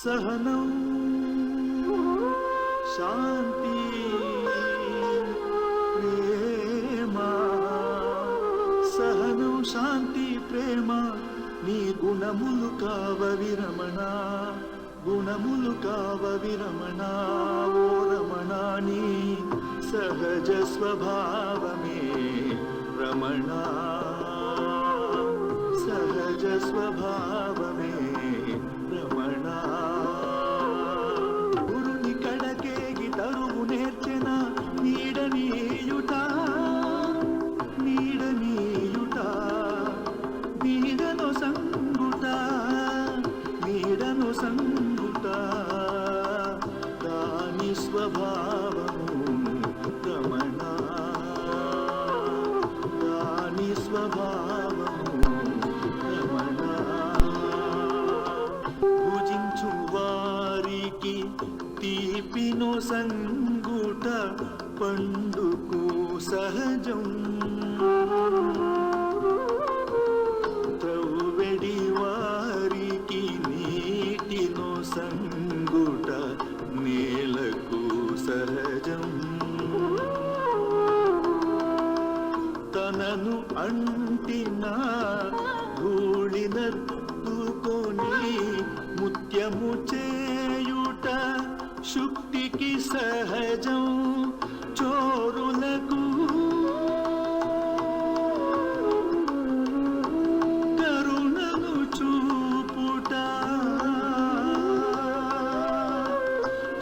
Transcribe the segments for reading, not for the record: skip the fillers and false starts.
सहनौ शांति प्रेमा सहनौ शांति प्रेमा नी गुणमुलु काववि रमणा गुणमुलु काववि रमणा ओ रमणा नी सहज स्वभावमे रमणा सहज स्वभावमे रमणा गुरुनि कड़केगी तरुवु नेर्चेन नीडनीयुट नीडनीयुट नीडनु संगुट नीडनु संगुट दानि स्वभावमु रमणा दानि स्वभावमु रमणा भुजिंचु वारिकी तीपिनो संगुट पंडुकु सहजं त्रव्वेडी वारिकी नीटिनो संगुट नेलकु सहजं तननु अंटिन धूळिनत्तुकोनि मुत्यमु చేయుట శుక్తికి సహజం చోరులకు కరుణను చూపుట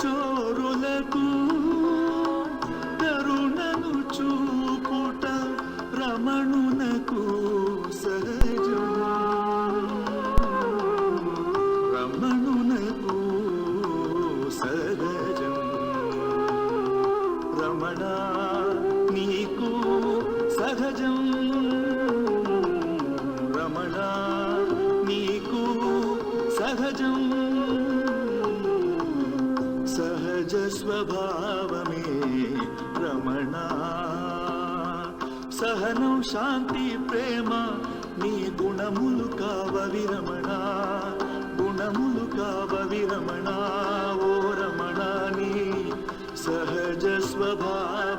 చోరులకు కరుణను చూపుట రమణునకు సహజం రమణునకు సహజం రమణా నీకు సహజం రమణా నీకు సహజం సహజ స్వభావమే రమణా సహనం శాంతి ప్రేమ నీ గుణములు కావవి రమణా గుణములు కావవి రమణా ఓ రమణా నీ సహజ స్వభావ